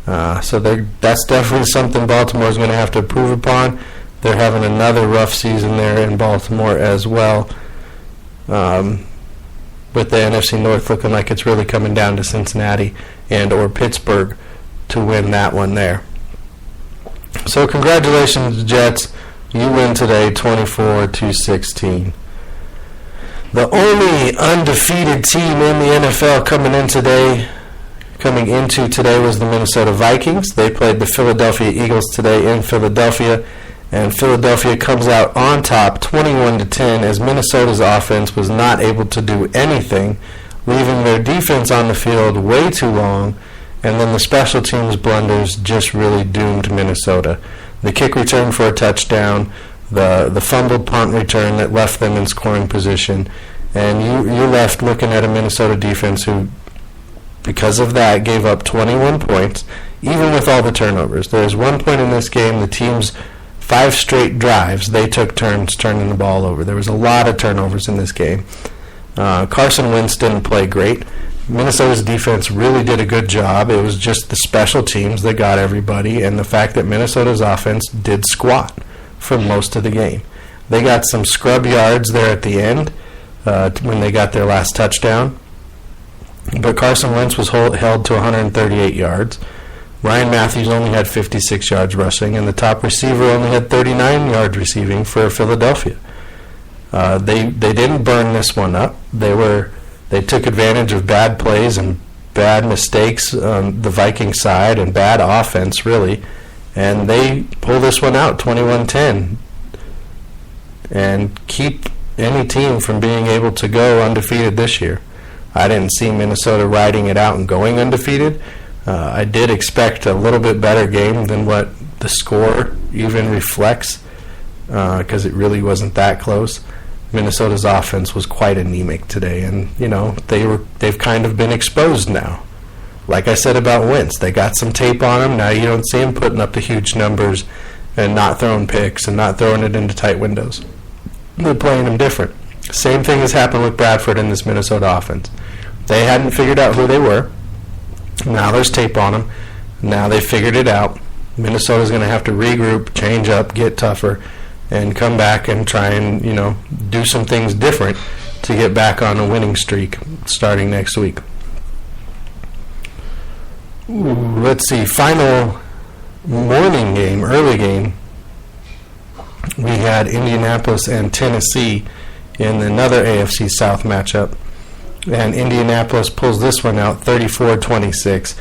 So that's definitely something Baltimore's going to have to improve upon. They're having another rough season there in Baltimore as well, with the NFC North looking like it's really coming down to Cincinnati and or Pittsburgh to win that one there. So congratulations, Jets. You win today 24-16. The only undefeated team in the NFL coming into today was the Minnesota Vikings. They played the Philadelphia Eagles today in Philadelphia, and Philadelphia comes out on top 21-10 as Minnesota's offense was not able to do anything, leaving their defense on the field way too long, and then the special teams blunders just really doomed Minnesota. The kick return for a touchdown, the fumbled punt return that left them in scoring position, and you're left looking at a Minnesota defense who, because of that, gave up 21 points, even with all the turnovers. There's one point in this game, the team's 5 straight drives, they took turns turning the ball over. There was a lot of turnovers in this game. Carson Wentz didn't play great. Minnesota's defense really did a good job. It was just the special teams that got everybody, and the fact that Minnesota's offense did squat for most of the game. They got some scrub yards there at the end when they got their last touchdown, but Carson Wentz was held to 138 yards. Ryan Matthews only had 56 yards rushing, and the top receiver only had 39 yards receiving for Philadelphia. They didn't burn this one up. They took advantage of bad plays and bad mistakes on the Viking side and bad offense, really, and they pull this one out 21-10 and keep any team from being able to go undefeated this year. I didn't see Minnesota riding it out and going undefeated. I did expect a little bit better game than what the score even reflects, because it really wasn't that close. Minnesota's offense was quite anemic today, and they've kind of been exposed now. Like I said about Wentz, they got some tape on him. Now you don't see him putting up the huge numbers and not throwing picks and not throwing it into tight windows. They're playing him different. Same thing has happened with Bradford in this Minnesota offense. They hadn't figured out who they were. Now there's tape on them. Now they figured it out. Minnesota's going to have to regroup, change up, get tougher, and come back and try and, do some things different to get back on a winning streak starting next week. Let's see. Final morning game, early game, we had Indianapolis and Tennessee in another AFC South matchup. And Indianapolis pulls this one out 34-26.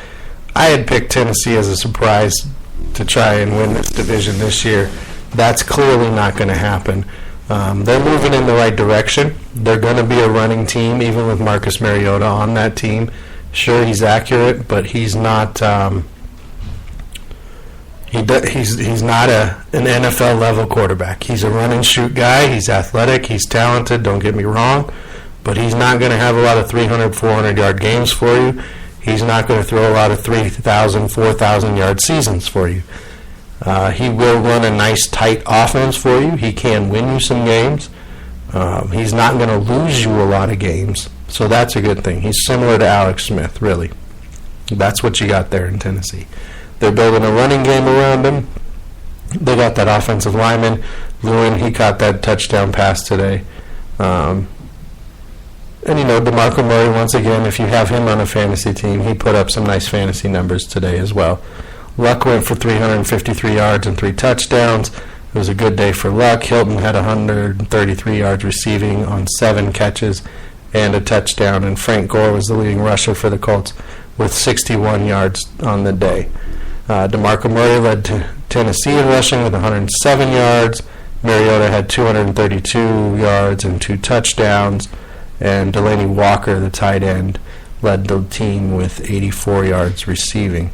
I had picked Tennessee as a surprise to try and win this division this year. That's clearly not going to happen. They're moving in the right direction. They're going to be a running team, even with Marcus Mariota on that team. Sure, he's accurate, but he's not. He's not an NFL level quarterback. He's a run and shoot guy. He's athletic. He's talented. Don't get me wrong, but he's not going to have a lot of 300, 400 yard games for you. He's not going to throw a lot of 3,000, 4,000 yard seasons for you. He will run a nice, tight offense for you. He can win you some games. He's not going to lose you a lot of games, so that's a good thing. He's similar to Alex Smith, really. That's what you got there in Tennessee. They're building a running game around him. They got that offensive lineman, Lewin. He caught that touchdown pass today. And, DeMarco Murray, once again, if you have him on a fantasy team, he put up some nice fantasy numbers today as well. Luck went for 353 yards and 3 touchdowns. It was a good day for Luck. Hilton had 133 yards receiving on 7 catches and a touchdown, and Frank Gore was the leading rusher for the Colts with 61 yards on the day. DeMarco Murray led to Tennessee in rushing with 107 yards. Mariota had 232 yards and 2 touchdowns. And Delaney Walker, the tight end, led the team with 84 yards receiving.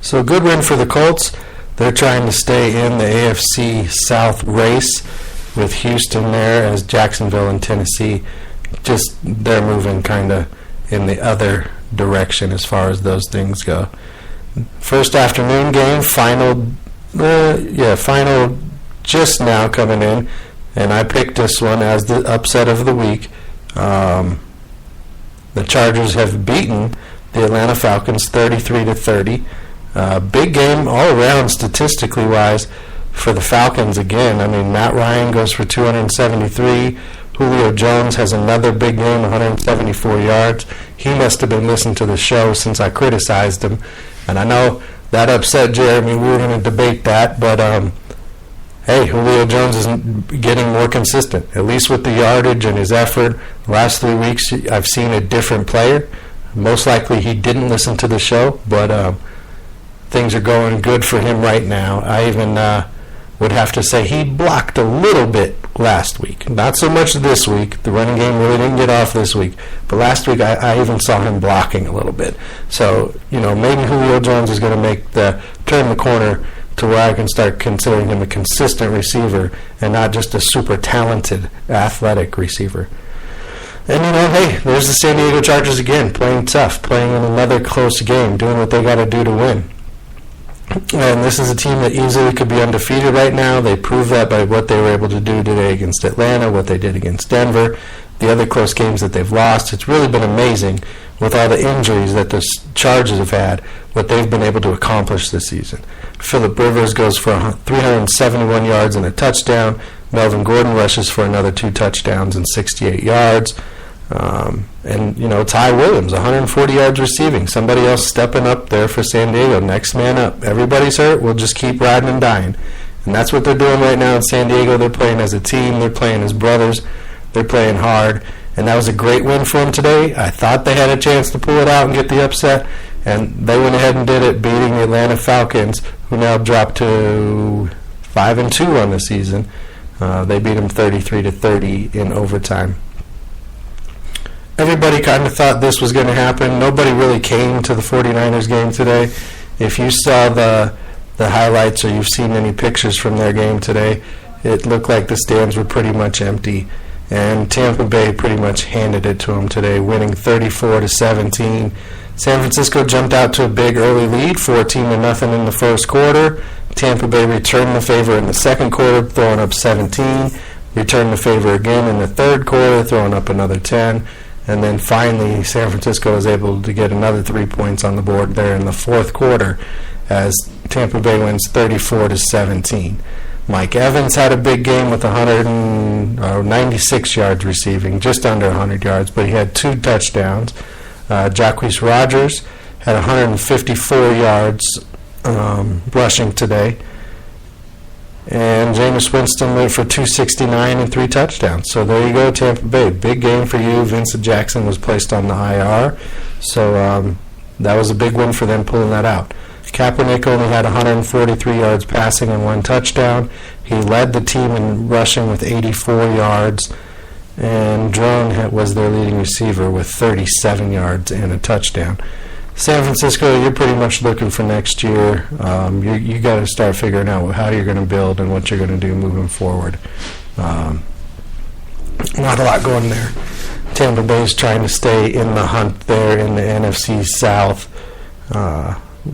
So a good win for the Colts. They're trying to stay in the AFC South race with Houston there, as Jacksonville and Tennessee, they're moving kind of in the other direction as far as those things go. First afternoon game, final just now coming in, and I picked this one as the upset of the week. The Chargers have beaten the Atlanta Falcons 33-30. Big game all around statistically wise for the Falcons again. I mean, Matt Ryan goes for 273. Julio Jones has another big game, 174 yards. He must have been listening to the show since I criticized him. And I know that upset Jeremy. We were going to debate that, but hey, Julio Jones is getting more consistent, at least with the yardage and his effort. The last 3 weeks, I've seen a different player. Most likely he didn't listen to the show, but things are going good for him right now. I even would have to say he blocked a little bit last week. Not so much this week. The running game really didn't get off this week. But last week I even saw him blocking a little bit. So, maybe Julio Jones is going to turn the corner to where I can start considering him a consistent receiver and not just a super talented athletic receiver. And, hey, there's the San Diego Chargers again, playing tough, playing in another close game, doing what they got to do to win. And this is a team that easily could be undefeated right now. They proved that by what they were able to do today against Atlanta, what they did against Denver, the other close games that they've lost. It's really been amazing with all the injuries that the Chargers have had, what they've been able to accomplish this season. Phillip Rivers goes for 371 yards and a touchdown. Melvin Gordon rushes for another 2 touchdowns and 68 yards. And Ty Williams, 140 yards receiving. Somebody else stepping up there for San Diego. Next man up. Everybody's hurt. We'll just keep riding and dying. And that's what they're doing right now in San Diego. They're playing as a team. They're playing as brothers. They're playing hard. And that was a great win for them today. I thought they had a chance to pull it out and get the upset. And they went ahead and did it, beating the Atlanta Falcons, who now dropped to 5-2 on the season. They beat them 33-30 in overtime. Everybody kind of thought this was going to happen. Nobody really came to the 49ers game today. If you saw the highlights or you've seen any pictures from their game today, it looked like the stands were pretty much empty. And Tampa Bay pretty much handed it to them today, winning 34-17. San Francisco jumped out to a big early lead, 14-0 in the first quarter. Tampa Bay returned the favor in the second quarter, throwing up 17. Returned the favor again in the third quarter, throwing up another 10. And then finally, San Francisco was able to get another 3 points on the board there in the fourth quarter as Tampa Bay wins 34-17. Mike Evans had a big game with 196 yards receiving, just under 100 yards, but he had 2 touchdowns. Jacquizz Rodgers had 154 yards rushing today. And Jameis Winston went for 269 and 3 touchdowns. So there you go, Tampa Bay. Big game for you. Vincent Jackson was placed on the IR. So that was a big win for them pulling that out. Kaepernick only had 143 yards passing and 1 touchdown. He led the team in rushing with 84 yards. And Drone was their leading receiver with 37 yards and a touchdown. San Francisco, you're pretty much looking for next year. You got to start figuring out how you're going to build and what you're going to do moving forward. Not a lot going there. Tampa Bay is trying to stay in the hunt there in the NFC South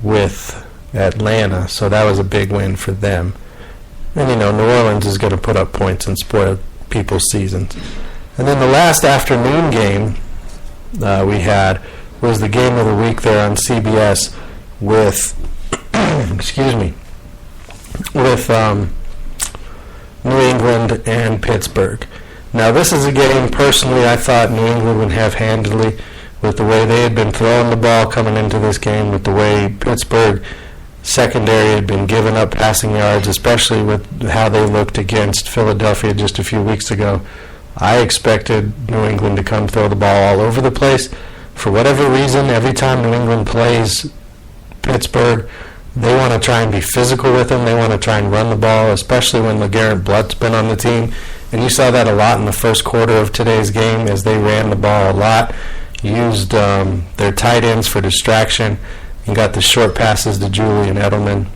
with Atlanta, so that was a big win for them. And, New Orleans is going to put up points and spoil people's seasons. And then the last afternoon game we had was the game of the week there on CBS with, with New England and Pittsburgh. Now, this is a game, personally, I thought New England would have handily with the way they had been throwing the ball coming into this game, with the way Pittsburgh secondary had been giving up passing yards, especially with how they looked against Philadelphia just a few weeks ago. I expected New England to come throw the ball all over the place. For whatever reason, every time New England plays Pittsburgh, they want to try and be physical with them. They want to try and run the ball, especially when LeGarrette Blount's been on the team. And you saw that a lot in the first quarter of today's game as they ran the ball a lot, used their tight ends for distraction, and got the short passes to Julian Edelman.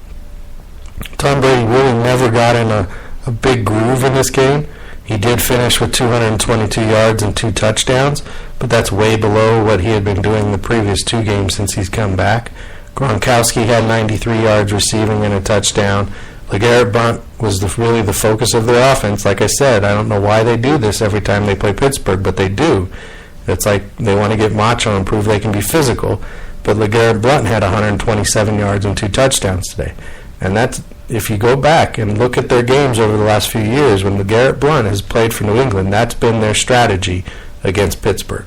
Tom Brady really never got in a big groove in this game. He did finish with 222 yards and 2 touchdowns, but that's way below what he had been doing the previous 2 games since he's come back. Gronkowski had 93 yards receiving and a touchdown. LeGarrette Blount was really the focus of their offense. Like I said, I don't know why they do this every time they play Pittsburgh, but they do. It's like they want to get macho and prove they can be physical. but LeGarrette Blount had 127 yards and 2 touchdowns today. And that's, if you go back and look at their games over the last few years, when LeGarrette Blount has played for New England, that's been their strategy against Pittsburgh.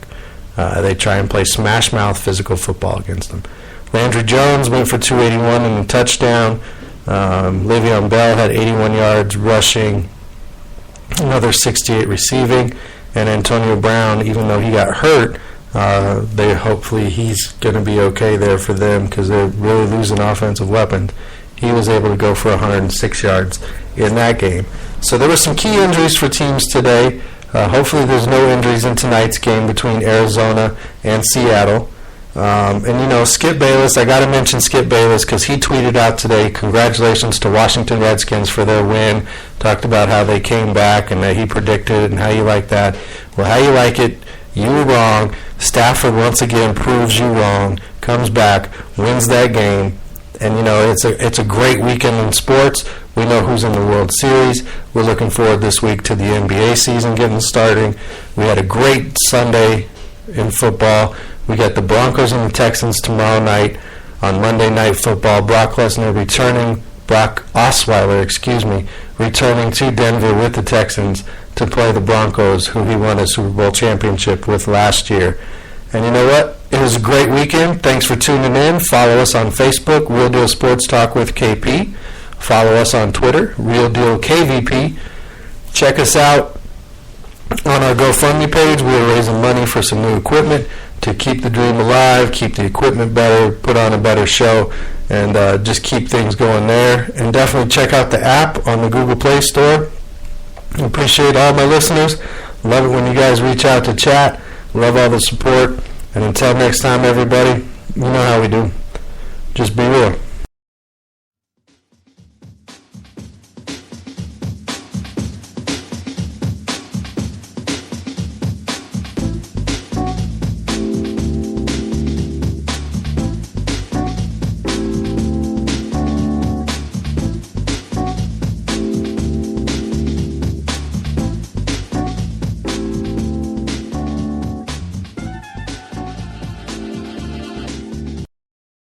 They try and play smash-mouth physical football against them. Landry Jones went for 281 and a touchdown. Le'Veon Bell had 81 yards rushing, another 68 receiving. And Antonio Brown, even though he got hurt, hopefully he's going to be okay there for them because they're really losing offensive weapons. He was able to go for 106 yards in that game. So there were some key injuries for teams today. Hopefully there's no injuries in tonight's game between Arizona and Seattle. Skip Bayless, I got to mention Skip Bayless because he tweeted out today, congratulations to Washington Redskins for their win. Talked about how they came back and that he predicted it and how you like that. Well, how you like it, you were wrong. Stafford once again proves you wrong, comes back, wins that game. And, it's a great weekend in sports. We know who's in the World Series. We're looking forward this week to the NBA season getting starting. We had a great Sunday in football. We got the Broncos and the Texans tomorrow night. On Monday Night Football, Brock Osweiler, returning to Denver with the Texans to play the Broncos, who he won a Super Bowl championship with last year. And you know what? It was a great weekend. Thanks for tuning in. Follow us on Facebook, Real Deal Sports Talk with KP. Follow us on Twitter, Real Deal KVP. Check us out on our GoFundMe page. We're raising money for some new equipment to keep the dream alive, keep the equipment better, put on a better show, and just keep things going there. And definitely check out the app on the Google Play Store. I appreciate all my listeners. Love it when you guys reach out to chat. Love all the support. And until next time, everybody, you know how we do. Just be